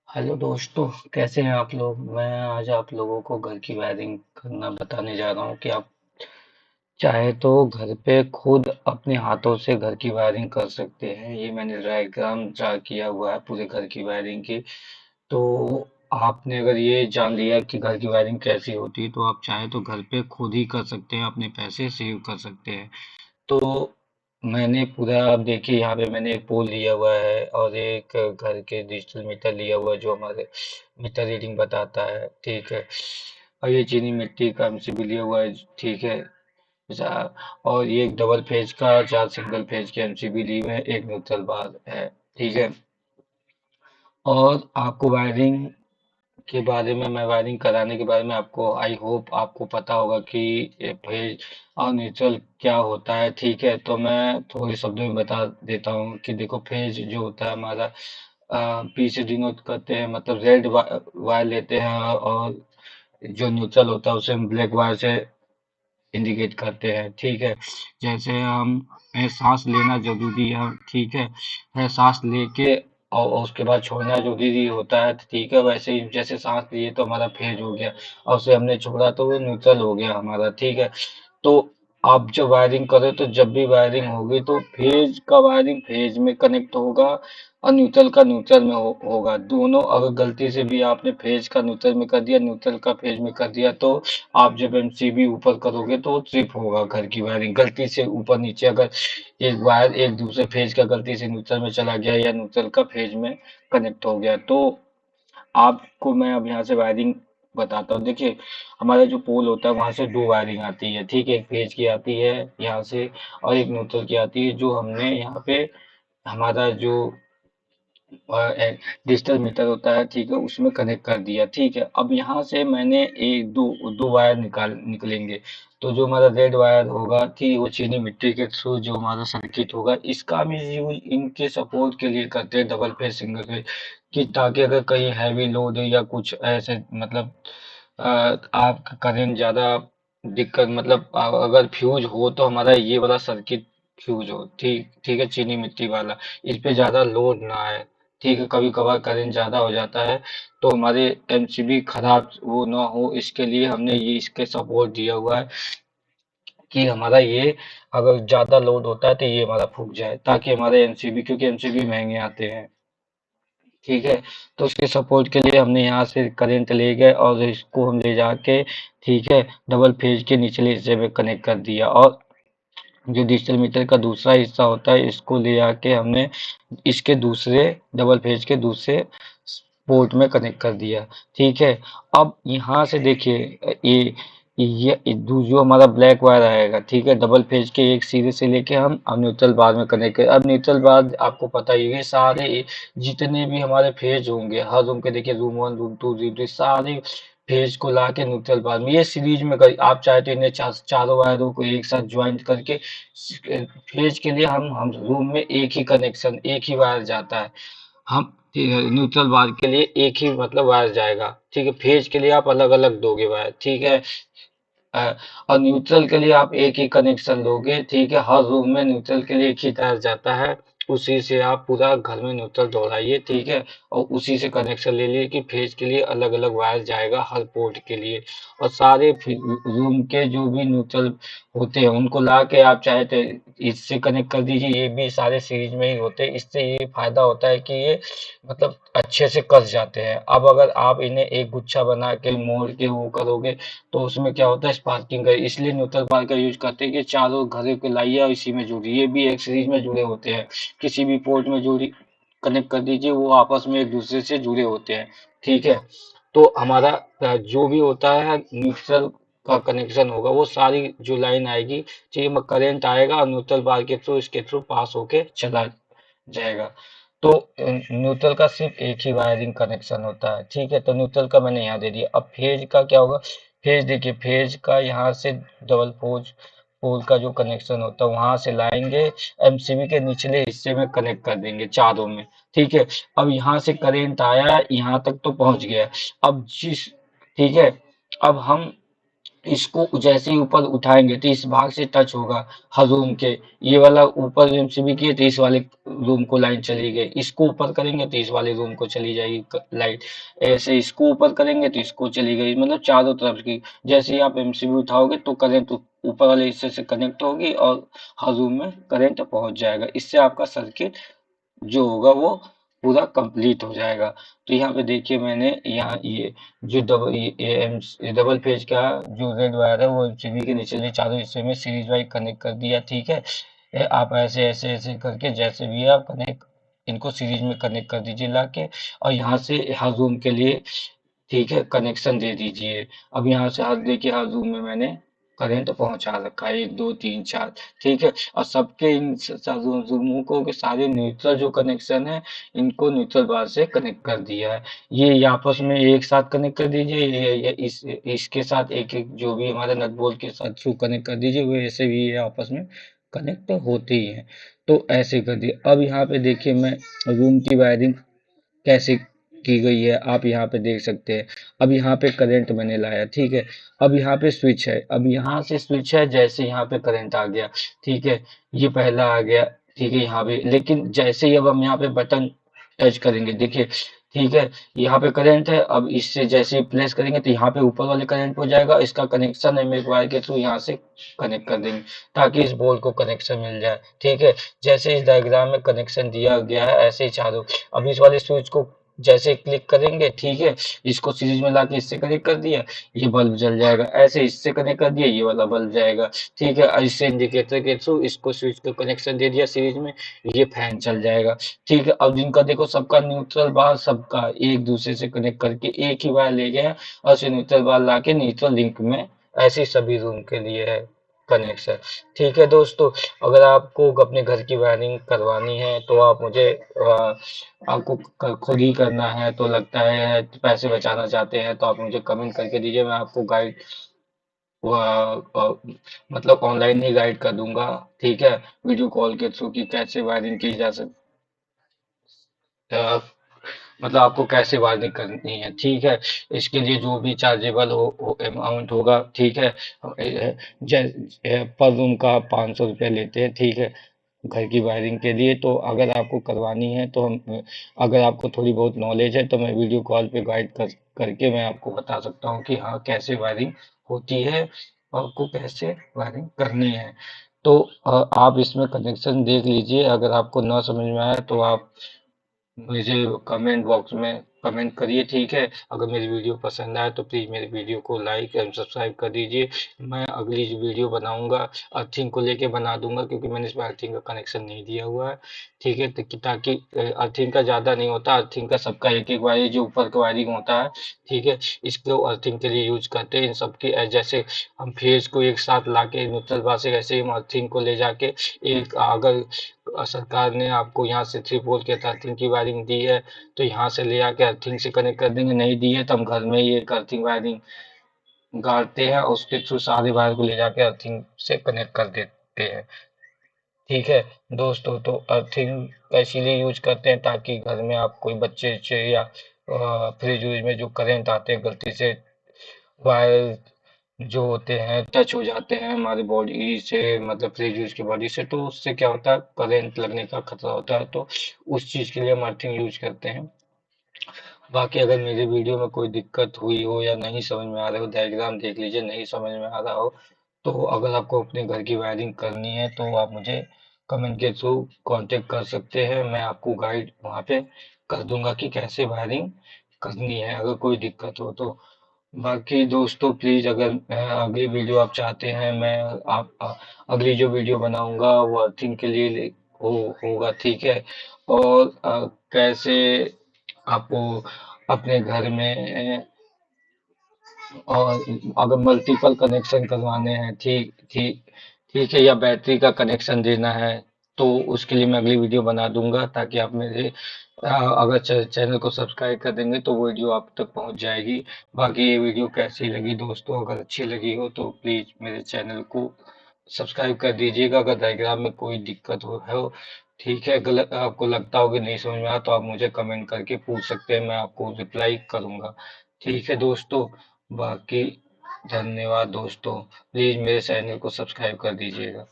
Hello दोस्तों, कैसे हैं आप लोग। मैं आज आप लोगों को घर की वायरिंग करना बताने जा रहा हूँ कि आप चाहे तो घर पे खुद अपने हाथों से घर की वायरिंग कर सकते हैं। ये मैंने डायग्राम ड्रा किया हुआ है पूरे घर की वायरिंग की। तो आपने अगर ये जान लिया कि घर की वायरिंग कैसी होती है, तो आप चाहे तो घर पे खुद ही कर सकते हैं, अपने पैसे सेव कर सकते हैं। तो मैंने पूरा, अब देखिए यहाँ पे मैंने एक पोल लिया हुआ है और एक घर के डिजिटल मीटर लिया हुआ है जो हमारे मीटर रीडिंग बताता है। ठीक है। और ये चीनी मिट्टी का एमसीबी लिया हुआ है। ठीक है। और ये एक डबल फेज का, 4 सिंगल फेज के एमसीबी लिए हुए हैं, एक न्यूट्रल बार है। ठीक है। और आपको वायरिंग के बारे में, मैं वायरिंग कराने के बारे में आपको, आई होप आपको पता होगा कि ये फेज और न्यूट्रल क्या होता है। ठीक है। तो मैं थोड़े शब्दों में बता देता हूँ कि देखो, फेज जो होता है हमारा, पी से डिनोट करते हैं, मतलब रेड वायर लेते हैं, और जो न्यूट्रल होता है उसे हम ब्लैक वायर से इंडिकेट करते हैं। ठीक है। जैसे हम सांस लेना जरूरी है। ठीक है, सांस लेके और उसके बाद छोड़ना जरूरी होता है। ठीक है। वैसे ही जैसे सांस लिए तो हमारा फेज हो गया, और उसे हमने छोड़ा तो वो न्यूट्रल हो गया हमारा। ठीक है। तो आप जब वायरिंग करें तो जब भी वायरिंग होगी तो फेज का वायरिंग फेज में कनेक्ट होगा, और न्यूट्रल का न्यूट्रल में होगा। दोनों, अगर गलती से भी आपने फेज का न्यूट्रल में कर दिया, न्यूट्रल का फेज में कर दिया, तो आप जब एमसीबी ऊपर करोगे तो ट्रिप होगा घर की वायरिंग। गलती से ऊपर नीचे अगर एक वायर एक दूसरे फेज का गलती से न्यूट्रल में चला गया या न्यूट्रल का फेज में कनेक्ट हो गया, तो आपको मैं अब यहाँ से वायरिंग बताता हूँ। देखिए, हमारा जो पोल होता है वहां से दो वायरिंग आती है। ठीक है। एक फेज की आती है यहाँ से, और एक न्यूट्रल की आती है, जो हमने यहाँ पे हमारा जो डिजिटल मीटर होता है, ठीक है, उसमें कनेक्ट कर दिया। ठीक है। अब यहाँ से मैंने एक दो दो वायर निकलेंगे। तो जो हमारा रेड वायर होगा, ठीक, वो चीनी मिट्टी के थ्रू जो हमारा सर्किट होगा, इसका भी यूज इनके सपोर्ट के लिए करते हैं, डबल फेज सिंगल फेज, कि ताकि अगर कहीं हैवी लोड है या कुछ ऐसे, मतलब आपका करंट ज्यादा दिक्कत, मतलब अगर फ्यूज हो तो हमारा ये वाला सर्किट फ्यूज हो। ठीक ठीक है, चीनी मिट्टी वाला, इस पे ज्यादा लोड ना आए। ठीक है। कभी कभार करंट ज्यादा हो जाता है तो हमारे एमसीबी खराब वो ना हो, इसके लिए हमने ये इसके सपोर्ट दिया हुआ है कि हमारा ये, अगर ज्यादा लोड होता है तो ये हमारा फूक जाए, ताकि हमारे एमसीबी, क्योंकि एमसीबी महंगे आते हैं। ठीक है। तो उसके सपोर्ट के लिए हमने यहाँ से करंट ले गए और इसको हम ले जाके, ठीक है, डबल फेज के निचले हिस्से में कनेक्ट कर दिया। और जो डिजिटल मीटर का दूसरा हिस्सा होता है, इसको ले आके हमने इसके दूसरे, डबल फेज के दूसरे पोर्ट में कनेक्ट कर दिया। ठीक है। अब यहाँ से देखिए, जो हमारा ब्लैक वायर आएगा, ठीक है, डबल फेज के एक सिरे से लेके हम अब न्यूट्रल बार में कनेक्ट करें। अब न्यूट्रल बार आपको पता ही है, सारे जितने भी हमारे फेज होंगे हर रूम के, देखिए रूम 1, रूम 2, रूम 3, सारे फेज को ला के न्यूट्रल बार में ये सीरीज में कर, आप चाहे तो इन्हें चारों वायरों को एक साथ ज्वाइंट करके, फेज के लिए हम रूम में एक ही कनेक्शन, एक ही वायर जाता है। हम न्यूट्रल बार के लिए एक ही, मतलब वायर जाएगा। ठीक है। फेज के लिए आप अलग अलग दोगे वायर। ठीक है। अ, और न्यूट्रल के लिए आप एक ही कनेक्शन दोगे। ठीक है। हर रूम में न्यूट्रल के लिए एक ही तार जाता है, उसी से आप पूरा घर में न्यूट्रल दोहराइए। ठीक है। और उसी से कनेक्शन ले लिए कि फेज के लिए अलग अलग वायर जाएगा हर पोर्ट के लिए। और सारे रूम के जो भी न्यूट्रल होते हैं उनको ला के आप चाहे तो इससे कनेक्ट कर दीजिए, ये भी सारे सीरीज में ही होते हैं। इससे ये फायदा होता है कि ये, मतलब अच्छे से कस जाते हैं। अब अगर आप इन्हें एक गुच्छा बना के मोड़ के वो करोगे तो उसमें क्या होता है, स्पार्किंग का, इसलिए न्यूट्रल बार का यूज करते हैं कि चारों घरों को लाइए और इसी में जोड़िए। ये भी एक सीरीज में जुड़े होते हैं, किसी भी पोर्ट में जोड़ी कनेक्ट कर दीजिए, वो आपस में एक दूसरे से जुड़े होते हैं। ठीक है। तो हमारा जो भी होता है न्यूट्रल का कनेक्शन होगा, वो सारी जो लाइन आएगी, ठीक है, करंट आएगा और न्यूट्रल बार के थ्रू, इसके थ्रू पास होके चला जाएगा। तो न्यूट्रल का सिर्फ एक ही वायरिंग कनेक्शन होता है। ठीक है। तो न्यूट्रल का मैंने यहाँ दे दिया। अब फेज का क्या होगा। फेज देखिए, फेज का यहाँ से डबल फोज पोल का जो कनेक्शन होता है वहां से लाएंगे, एमसीबी के निचले हिस्से में कनेक्ट कर देंगे चारों में। ठीक है। अब यहाँ से करंट आया, यहाँ तक तो पहुंच गया। अब जिस, ठीक है, अब हम इसको जैसे ही ऊपर उठाएंगे तो इस भाग से टच होगा हर रूम के, ये वाला ऊपर एमसीबी किए तो इस वाले रूम को लाइन चली गई, इसको ऊपर करेंगे तो इस वाले रूम को चली जाएगी लाइट, ऐसे इसको ऊपर करेंगे तो इसको चली गई, मतलब चारों तरफ की। जैसे ही आप एमसीबी उठाओगे तो करंट ऊपर वाले हिस्से से कनेक्ट होगी और हर रूम में करंट पहुंच जाएगा, इससे आपका सर्किट जो होगा वो पूरा कंप्लीट हो जाएगा। तो यहाँ पे देखिए मैंने यहाँ ये जो डबल फेज का जो रेड वायर है वो एमसीबी के निचले चारों हिस्से में सीरीज वाइज कनेक्ट कर दिया, ठीक है। आप ऐसे ऐसे ऐसे करके जैसे भी है आप कनेक्ट, इनको सीरीज में कनेक्ट कर दीजिए लाके, और यहाँ से हर रूम के लिए, ठीक है, कनेक्शन दे दीजिए। अब यहाँ से हर देखिए हर रूम में मैंने करंट पहुंचा रखा है, 1 2 3 4, ठीक है। और सबके इन रूमों को के सारे न्यूट्रल जो कनेक्शन है इनको न्यूट्रल बार से कनेक्ट कर दिया है। ये आपस में एक साथ कनेक्ट कर दीजिए, ये इसके साथ एक एक जो भी हमारे नट बोल्ट के साथ थ्रू कनेक्ट कर दीजिए, वो ऐसे भी ये आपस में कनेक्ट होते ही हैं। तो ऐसे कर दिए। अब यहाँ पे देखिए मैं रूम की वायरिंग कैसे की गई है आप यहाँ पे देख सकते हैं। अब यहाँ पे करंट मैंने लाया, ठीक है। अब यहाँ पे स्विच है, अब यहाँ से स्विच है, जैसे यहाँ पे करंट आ गया, ठीक है, ये पहला आ गया, ठीक है, यहाँ पे, लेकिन जैसे ही अब हम यहाँ पे बटन टच करेंगे, देखिए, ठीक है, यहाँ पे करंट है, अब इससे जैसे ही प्लेस करेंगे तो यहाँ पे ऊपर वाले करंट हो जाएगा, इसका कनेक्शन हम एक वायर के थ्रू यहाँ से कनेक्ट कर देंगे ताकि इस बोर्ड को कनेक्शन मिल जाए, ठीक है। जैसे इस डायग्राम में कनेक्शन दिया गया है ऐसे ही चारों, अब इस वाले स्विच को जैसे क्लिक करेंगे, ठीक है, इसको सीरीज में लाके इससे कनेक्ट कर दिया, ये बल्ब जल जाएगा, ऐसे इससे कनेक्ट कर दिया, ये वाला बल्ब जाएगा, ठीक है। इससे इंडिकेटर के थ्रू इसको स्विच को कनेक्शन दे दिया सीरीज में, ये फैन चल जाएगा, ठीक है। अब जिनका देखो सबका न्यूट्रल बार सबका एक दूसरे से कनेक्ट करके एक ही बार ले गया और उसे न्यूट्रल बार ला के न्यूट्रल लिंक में, ऐसे ही सभी रूम के लिए है कनेक्शन, ठीक है दोस्तों। अगर आपको अपने घर की वायरिंग करवानी है तो आप मुझे आपको खुद ही करना है तो लगता है पैसे बचाना चाहते हैं तो आप मुझे कमेंट करके दीजिए, मैं आपको गाइड मतलब ऑनलाइन ही गाइड कर दूंगा, ठीक है, वीडियो कॉल के थ्रू कि कैसे वायरिंग की जा सकती, मतलब आपको कैसे वार्निंग करनी है, ठीक है। इसके लिए जो भी चार्जेबल हो अमाउंट होगा, ठीक है। पर रूम का 500 रुपये लेते हैं, ठीक है, घर की वायरिंग के लिए। तो अगर आपको करवानी है तो हम, अगर आपको थोड़ी बहुत नॉलेज है तो मैं वीडियो कॉल पे गाइड करके मैं आपको बता सकता हूँ कि हाँ कैसे वायरिंग होती है और आपको कैसे वायरिंग करनी है। तो आप इसमें कनेक्शन देख लीजिए, अगर आपको ना समझ में आए तो आप मुझे कमेंट बॉक्स में कमेंट करिए, ठीक है। अगर मेरी वीडियो पसंद आए तो प्लीज़ मेरी वीडियो को लाइक एंड सब्सक्राइब कर दीजिए। मैं अगली जो वीडियो बनाऊंगा अर्थिंग को लेके बना दूंगा, क्योंकि मैंने इसमें अर्थिंग का कनेक्शन नहीं दिया हुआ है, ठीक है। ताकि अर्थिंग का ज़्यादा नहीं होता, अर्थिंग का सबका एक एक वायरिंग जो ऊपर का वायरिंग होता है, ठीक है, इसको अर्थिंग के लिए यूज करते हैं इन सबकी। जैसे हम फेज को एक साथ ला के न्यूट्रल बार से, ऐसे ही हम अर्थिंग को ले जाके एक, अगर सरकार ने आपको यहाँ से 3 पोल के अर्थिंग की वायरिंग दी है तो यहाँ से ले आके अर्थिंग से कनेक्ट कर देंगे, नहीं दी है तो हम घर में ही एक अर्थिंग वायरिंग गाड़ते हैं, उसके थ्रू सारे वायर को ले जाके अर्थिंग से कनेक्ट कर देते हैं, ठीक है दोस्तों। तो अर्थिंग का इसीलिए यूज करते हैं ताकि घर में आप कोई बच्चे बच्चे या फ्रिज व्रिज में जो करंट आते हैं गलती से वायर जो होते हैं टच हो जाते हैं हमारी बॉडी से, मतलब फ्रिज यूज की बॉडी से, तो उससे क्या होता है करंट लगने का खतरा होता है, तो उस चीज के लिए हम अर्थिंग यूज करते हैं। बाकी अगर मेरे वीडियो में कोई दिक्कत हुई हो या नहीं समझ में आ रहा हो, डायग्राम देख लीजिए, नहीं समझ में आ रहा हो, तो अगर आपको अपने घर की वायरिंग करनी है तो आप मुझे कमेंट के थ्रू कांटेक्ट कर सकते हैं, मैं आपको गाइड वहाँ पे कर दूंगा कि कैसे वायरिंग करनी है अगर कोई दिक्कत हो तो। बाकी दोस्तों प्लीज अगर अगली वीडियो आप चाहते हैं, मैं अगली जो वीडियो बनाऊंगा वो अर्थिंग के लिए होगा, ठीक है। और कैसे आपको अपने घर में, और अगर मल्टीपल कनेक्शन करवाने हैं, ठीक ठीक ठीक है, या बैटरी का कनेक्शन देना है तो उसके लिए मैं अगली वीडियो बना दूंगा, ताकि आप मेरे अगर चैनल को सब्सक्राइब कर देंगे तो वीडियो आप तक पहुंच जाएगी। बाकी ये वीडियो कैसी लगी दोस्तों, अगर अच्छी लगी हो तो प्लीज मेरे चैनल को सब्सक्राइब कर दीजिएगा। अगर डायग्राम में कोई दिक्कत हो, ठीक है, गलत आपको लगता हो कि नहीं समझ में आया तो आप मुझे कमेंट करके पूछ सकते हैं, मैं आपको रिप्लाई करूंगा, ठीक है दोस्तों। बाकी धन्यवाद दोस्तों, प्लीज मेरे चैनल को सब्सक्राइब कर दीजिएगा।